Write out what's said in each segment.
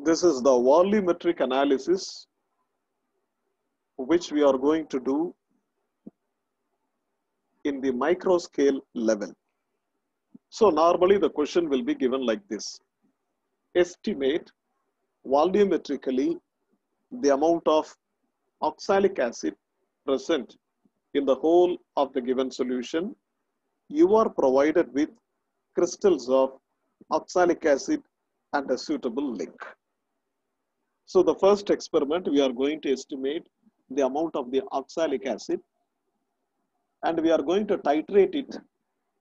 This is the volumetric analysis which we are going to do in the micro scale level. So normally the question will be given like this. Estimate volumetrically the amount of oxalic acid present in the whole of the given solution. You are provided with crystals of oxalic acid and a suitable link. So the first experiment, we are going to estimate the amount of the oxalic acid and we are going to titrate it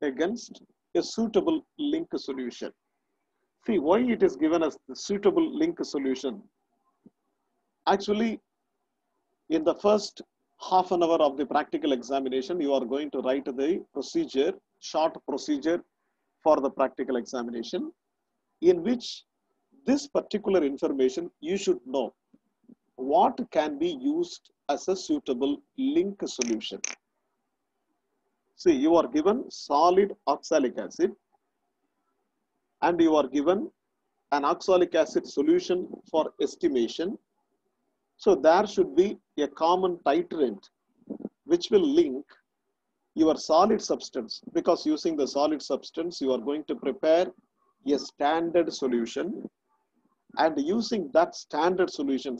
against a suitable link solution. See why it is given as the suitable link solution. Actually, in the first half an hour of the practical examination, you are going to write the procedure, short procedure for the practical examination, in which this particular information you should know what can be used as a suitable link solution. See, you are given solid oxalic acid and you are given an oxalic acid solution for estimation. So there should be a common titrant which will link your solid substance, because using the solid substance you are going to prepare a standard solution, and using that standard solution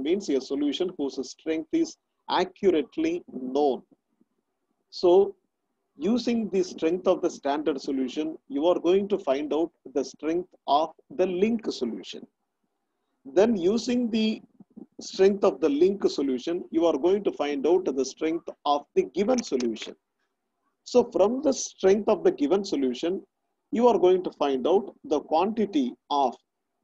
means a solution whose strength is accurately known. So using the strength of the standard solution, you are going to find out the strength of the link solution. Then using the strength of the link solution, you are going to find out the strength of the given solution. So from the strength of the given solution, you are going to find out the quantity of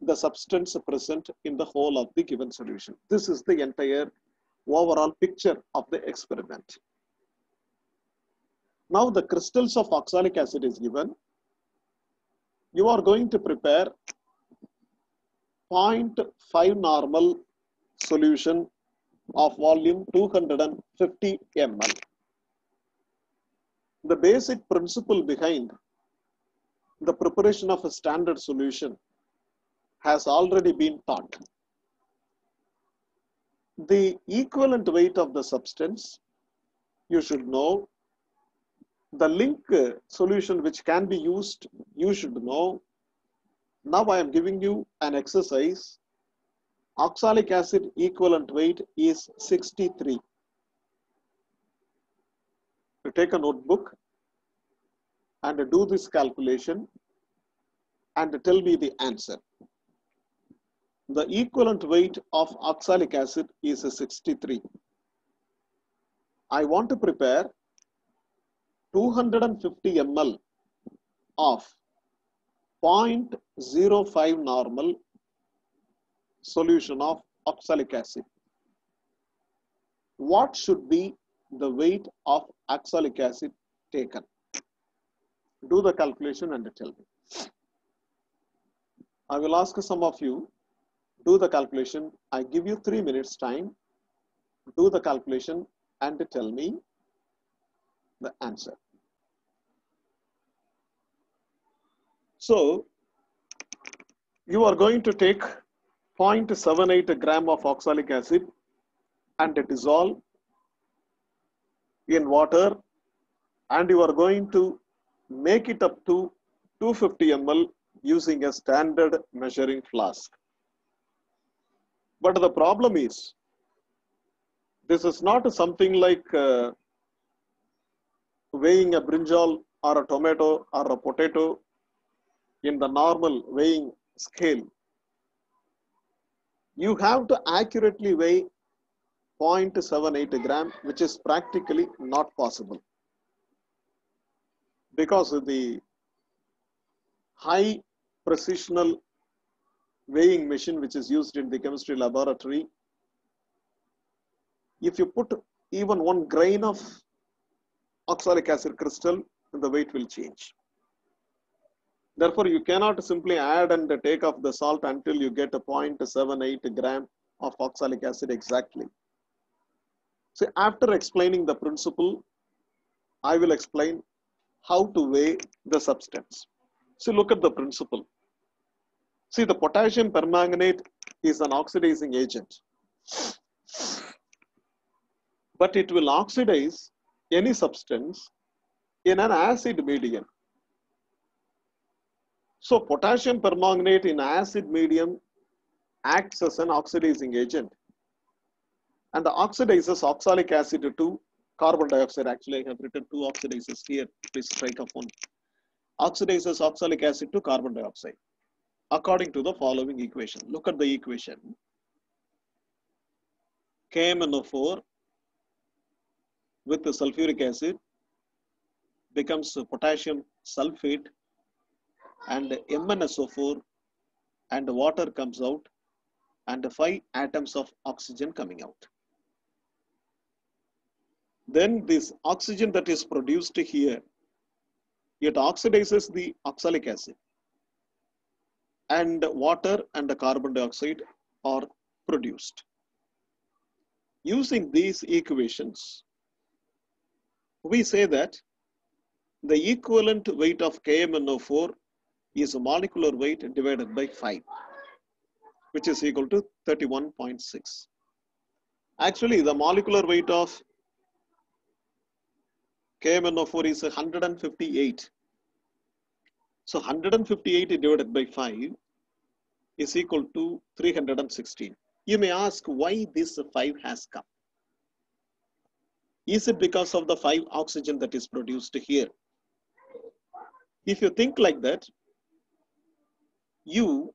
the substance present in the whole of the given solution. This is the entire overall picture of the experiment. Now the crystals of oxalic acid is given. You are going to prepare 0.5 normal solution of volume 250 ml. The basic principle behind the preparation of a standard solution has already been taught. The equivalent weight of the substance, you should know. The link solution which can be used, you should know. Now I am giving you an exercise. Oxalic acid equivalent weight is 63. You take a notebook and do this calculation and tell me the answer. The equivalent weight of oxalic acid is 63. I want to prepare 250 ml of 0.05 normal solution of oxalic acid. What should be the weight of oxalic acid taken? Do the calculation and tell me. I will ask some of you, do the calculation. I give you 3 minutes time. Do the calculation and tell me the answer. So you are going to take 0.78 gram of oxalic acid and dissolve in water, and you are going to make it up to 250 ml using a standard measuring flask. But the problem is, this is not something like weighing a brinjal or a tomato or a potato in the normal weighing scale. You have to accurately weigh 0.78 gram, which is practically not possible because of the high precisional weighing machine which is used in the chemistry laboratory. If you put even 1 grain of oxalic acid crystal, the weight will change. Therefore, you cannot simply add and take off the salt until you get a 0.78 gram of oxalic acid exactly. So after explaining the principle, I will explain how to weigh the substance. So look at the principle. See, the potassium permanganate is an oxidizing agent, but it will oxidize any substance in an acid medium. So potassium permanganate in acid medium acts as an oxidizing agent and the oxidizes oxalic acid to carbon dioxide. Actually, I have written two oxidizes here. Please write up one. Oxidizes oxalic acid to carbon dioxide according to the following equation. Look at the equation. KMnO4 with the sulfuric acid becomes potassium sulfate and MnSO4 and water comes out and 5 atoms of oxygen coming out. Then this oxygen that is produced here, it oxidizes the oxalic acid and water and the carbon dioxide are produced. Using these equations, we say that the equivalent weight of KMnO4 is a molecular weight divided by 5, which is equal to 31.6. Actually, the molecular weight of KMnO4 is 158. So 158 divided by 5 is equal to 316. You may ask why this 5 has come. Is it because of the 5 oxygen that is produced here? If you think like that, you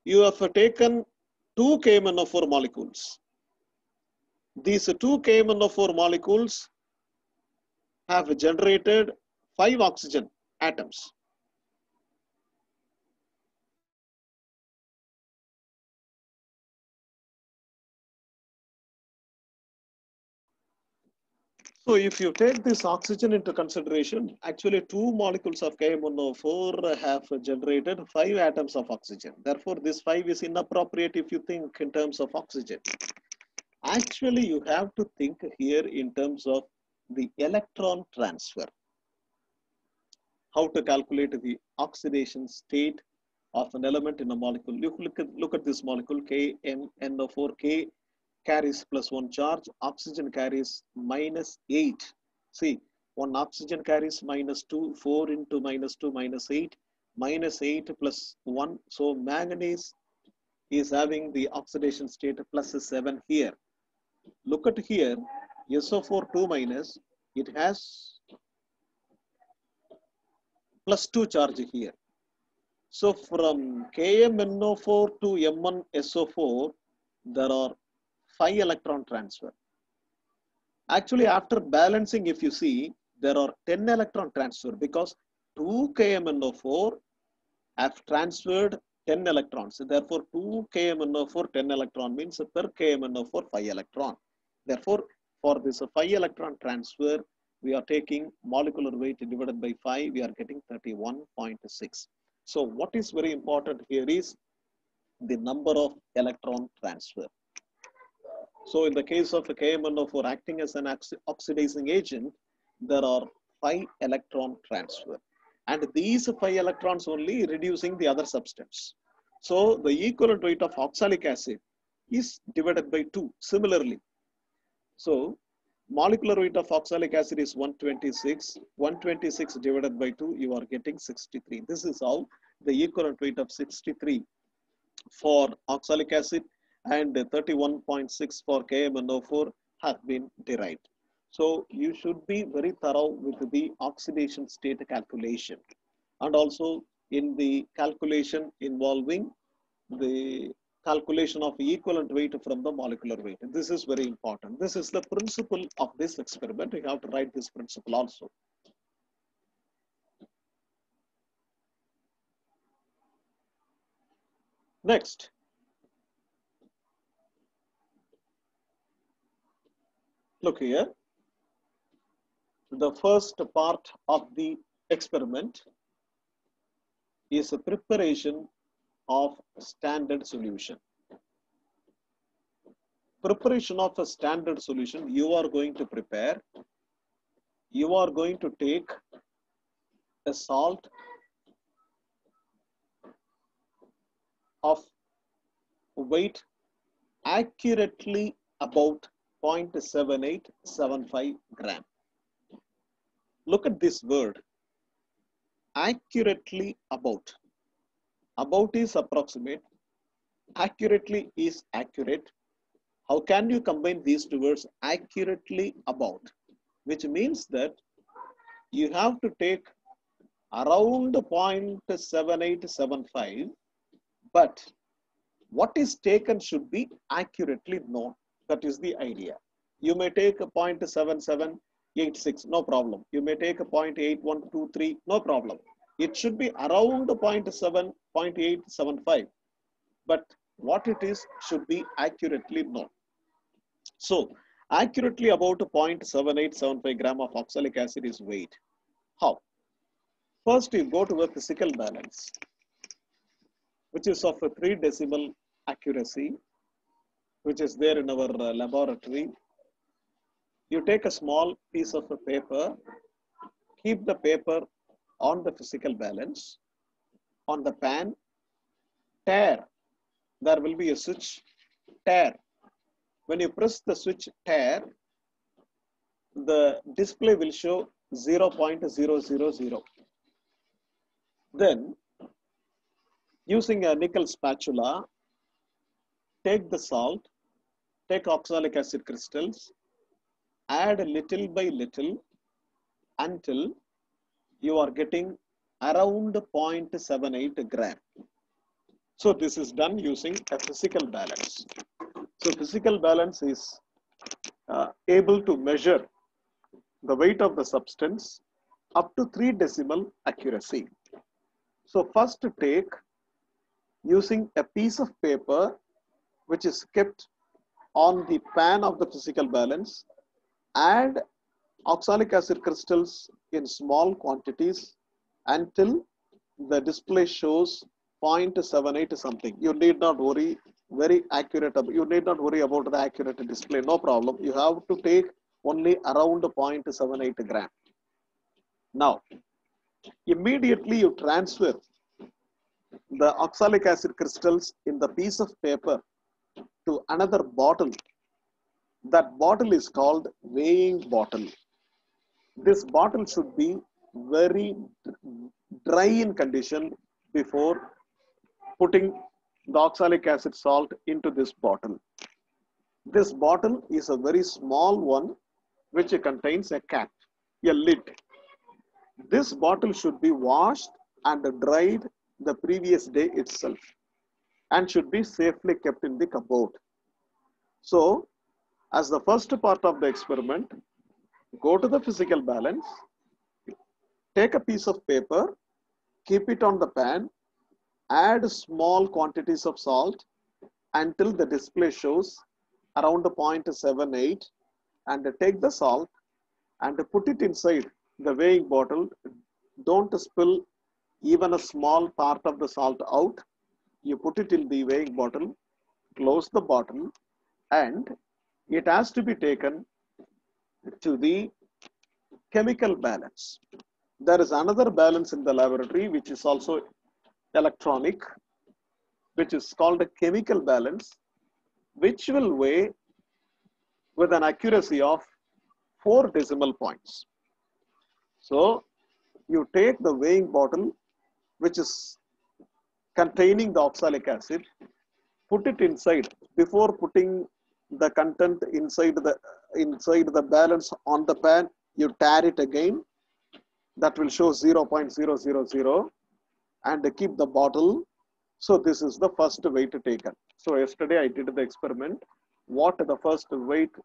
have taken 2 KMnO4 molecules. These 2 KMnO4 molecules have generated 5 oxygen atoms. So if you take this oxygen into consideration, actually 2 molecules of KMnO4 have generated 5 atoms of oxygen. Therefore, this 5 is inappropriate if you think in terms of oxygen. Actually, you have to think here in terms of the electron transfer. How to calculate the oxidation state of an element in a molecule. You look at this molecule KMnO4. K carries +1 charge, oxygen carries -8. See, one oxygen carries -2, 4 into -2, -8, -8 plus 1. So manganese is having the oxidation state +7 here. Look at here, SO4 2 minus, it has +2 charge here. So from KMnO4 to M1SO4, there are 5 electron transfer. Actually, after balancing, if you see, there are 10 electron transfer because 2 KMnO4 have transferred 10 electrons. Therefore, 2 KMnO4 10 electron means per KMnO4 5 electron. Therefore, for this 5 electron transfer, we are taking molecular weight divided by 5, we are getting 31.6. So what is very important here is the number of electron transfer. So in the case of a KMnO4 acting as an oxidizing agent, there are 5 electron transfer. And these 5 electrons only reducing the other substance. So the equivalent weight of oxalic acid is divided by 2 similarly. So molecular weight of oxalic acid is 126. 126 divided by 2, you are getting 63. This is how the equivalent weight of 63 for oxalic acid and 31.6 for KMnO4 have been derived. So you should be very thorough with the oxidation state calculation and also in the calculation involving the calculation of equivalent weight from the molecular weight. This is very important. This is the principle of this experiment. You have to write this principle also. Next, look here. The first part of the experiment is a preparation of standard solution. Preparation of a standard solution, you are going to prepare, you are going to take a salt of weight accurately about 0.7875 gram. Look at this word, accurately about. About is approximate, accurately is accurate. How can you combine these two words, accurately about, which means that you have to take around 0.7875, but what is taken should be accurately known. That is the idea. You may take a 0.7786, no problem. You may take a 0.8123, no problem. It should be around 0.7, 0.875, but what it is should be accurately known. So, accurately about 0.7875 gram of oxalic acid is weight. How? First, you go to a physical balance, which is of a 3 decimal accuracy, which is there in our laboratory. You take a small piece of a paper, keep the paper on the physical balance, on the pan, tare. There will be a switch, tare. When you press the switch tare, the display will show 0.000. Then, using a nickel spatula, take the salt, take oxalic acid crystals, add little by little until you are getting around 0.78 gram. So this is done using a physical balance. So physical balance is able to measure the weight of the substance up to 3 decimal accuracy. So first take, using a piece of paper which is kept on the pan of the physical balance, add oxalic acid crystals in small quantities until the display shows 0.78 something. You need not worry very accurate. You need not worry about the accurate display. No problem. You have to take only around 0.78 gram. Now, immediately you transfer the oxalic acid crystals in the piece of paper to another bottle. That bottle is called weighing bottle. This bottle should be very dry in condition before putting the oxalic acid salt into this bottle. This bottle is a very small one which contains a cap, a lid. This bottle should be washed and dried the previous day itself and should be safely kept in the cupboard. So, as the first part of the experiment, go to the physical balance, take a piece of paper, keep it on the pan, add small quantities of salt until the display shows around 0.78, and take the salt and put it inside the weighing bottle. Don't spill even a small part of the salt out. You put it in the weighing bottle, close the bottle, and it has to be taken to the chemical balance. There is another balance in the laboratory which is also electronic, which is called a chemical balance, which will weigh with an accuracy of 4 decimal points. So you take the weighing bottle which is containing the oxalic acid, put it inside. Before putting the content inside the balance on the pan, you tare it again. That will show 0.000 and keep the bottle. So this is the first weight taken. So yesterday I did the experiment. What the first weight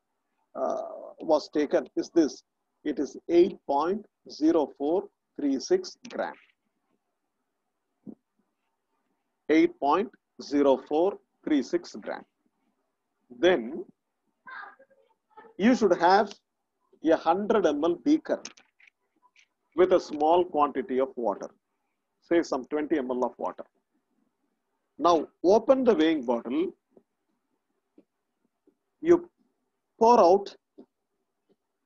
was taken is this. It is 8.0436 gram. 8.0436 gram. Then you should have a 100 ml beaker with a small quantity of water, say some 20 ml of water. Now open the weighing bottle, you pour out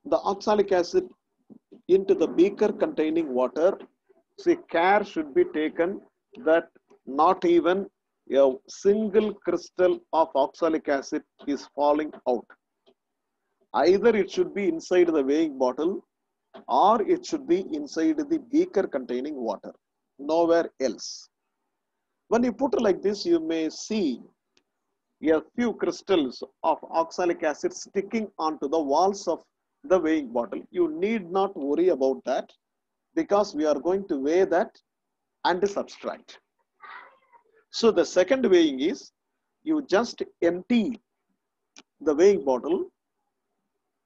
the oxalic acid into the beaker containing water. See, care should be taken that not even a single crystal of oxalic acid is falling out. Either it should be inside the weighing bottle or it should be inside the beaker containing water, nowhere else. When you put it like this, you may see a few crystals of oxalic acid sticking onto the walls of the weighing bottle. You need not worry about that because we are going to weigh that and subtract. So the second weighing is you just empty the weighing bottle.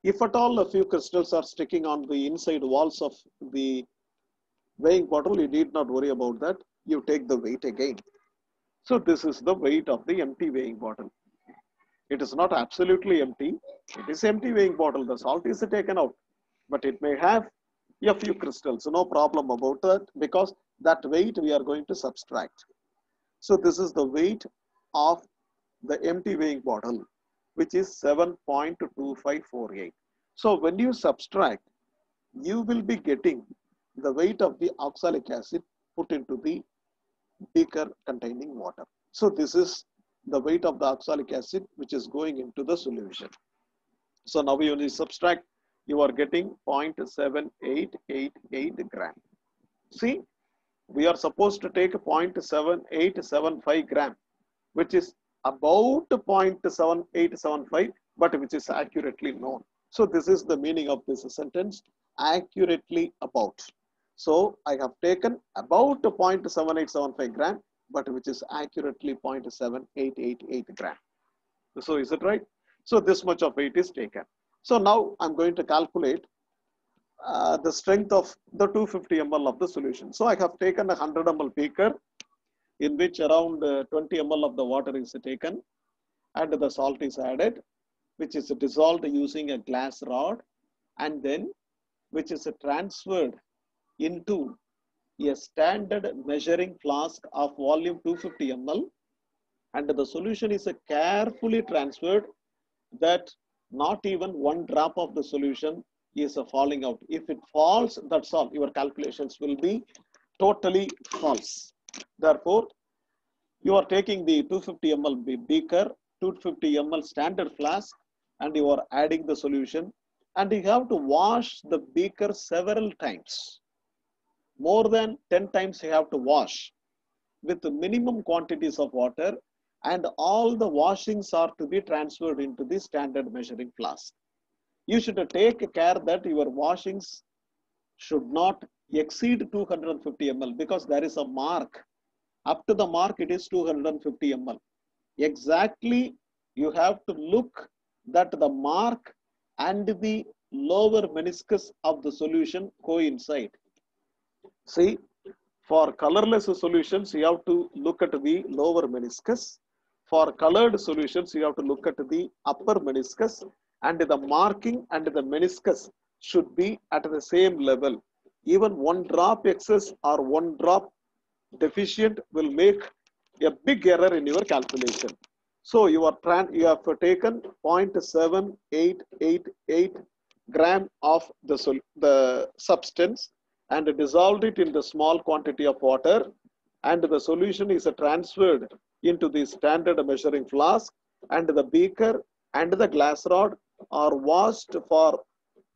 If at all a few crystals are sticking on the inside walls of the weighing bottle, you need not worry about that. You take the weight again. So this is the weight of the empty weighing bottle. It is not absolutely empty. It is empty weighing bottle. The salt is taken out, but it may have a few crystals. No problem about that because that weight we are going to subtract. So this is the weight of the empty weighing bottle, which is 7.2548. So when you subtract, you will be getting the weight of the oxalic acid put into the beaker containing water. So this is the weight of the oxalic acid which is going into the solution. So now when you subtract, you are getting 0.7888 gram. See, we are supposed to take 0.7875 gram, which is about 0.7875, but which is accurately known. So this is the meaning of this sentence, accurately about. So I have taken about 0.7875 gram, but which is accurately 0.7888 gram. So is it right? So this much of weight is taken. So now I'm going to calculate the strength of the 250 ml of the solution. So I have taken a 100 ml beaker in which around 20 ml of the water is taken and the salt is added, which is dissolved using a glass rod, and then which is transferred into a standard measuring flask of volume 250 ml, and the solution is carefully transferred that not even one drop of the solution is falling out. If it falls, that's all. Your calculations will be totally false. Therefore, you are taking the 250 ml beaker, 250 ml standard flask, and you are adding the solution, and you have to wash the beaker several times. More than 10 times you have to wash with the minimum quantities of water, and all the washings are to be transferred into the standard measuring flask. You should take care that your washings should not exceed 250 ml because there is a mark. Up to the mark it is 250 ml. Exactly, you have to look that the mark and the lower meniscus of the solution coincide. See, for colorless solutions, you have to look at the lower meniscus. For colored solutions, you have to look at the upper meniscus, and the marking and the meniscus should be at the same level. Even one drop excess or one drop deficient will make a big error in your calculation. So you have taken 0.7888 gram of the substance and dissolved it in the small quantity of water, and the solution is transferred into the standard measuring flask, and the beaker and the glass rod are washed for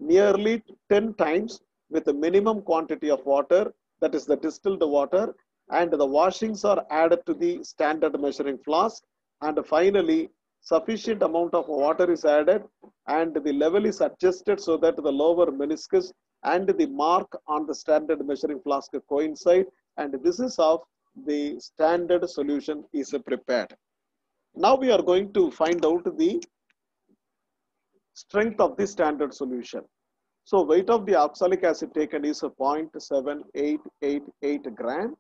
nearly 10 times with the minimum quantity of water, that is the distilled water, and the washings are added to the standard measuring flask, and finally sufficient amount of water is added and the level is adjusted so that the lower meniscus and the mark on the standard measuring flask coincide, and this is how the standard solution is prepared. Now we are going to find out the strength of the standard solution. So weight of the oxalic acid taken is 0.7888 gram,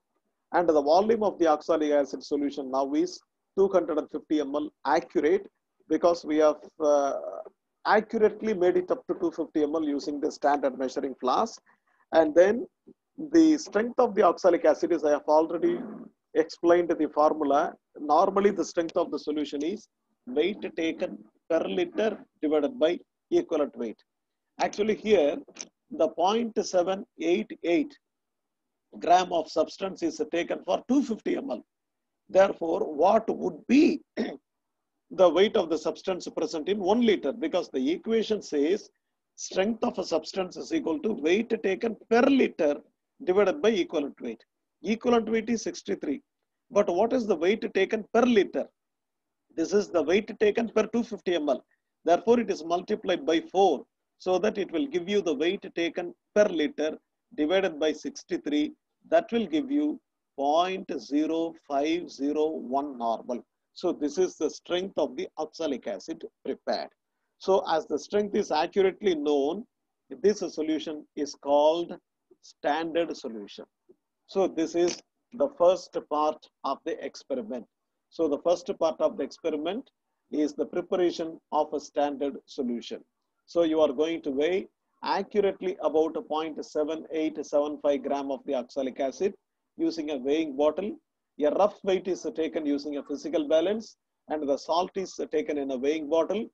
and the volume of the oxalic acid solution now is 250 ml accurate, because we have accurately made it up to 250 ml using the standard measuring flask. And then the strength of the oxalic acid is, I have already explained the formula. Normally the strength of the solution is weight taken per liter divided by equivalent weight. Actually here the 0.788 gram of substance is taken for 250 ml. Therefore, what would be the weight of the substance present in 1 liter? Because the equation says strength of a substance is equal to weight taken per liter divided by equivalent weight. Equivalent weight is 63. But what is the weight taken per liter? This is the weight taken per 250 ml. Therefore, it is multiplied by 4 so that it will give you the weight taken per liter divided by 63. That will give you 0.0501 normal. So this is the strength of the oxalic acid prepared. So as the strength is accurately known, this solution is called standard solution. So this is the first part of the experiment. So the first part of the experiment is the preparation of a standard solution. So you are going to weigh accurately about 0.7875 gram of the oxalic acid using a weighing bottle. A rough weight is taken using a physical balance, and the salt is taken in a weighing bottle.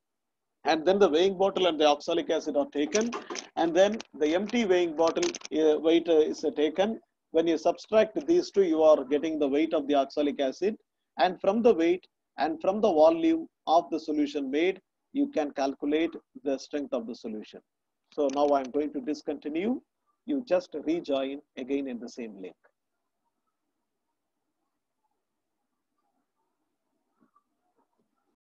And then the weighing bottle and the oxalic acid are taken, and then the empty weighing bottle weight is taken. When you subtract these two, you are getting the weight of the oxalic acid, and from the weight and from the volume of the solution made, you can calculate the strength of the solution. So now I'm going to discontinue. You just rejoin again in the same link.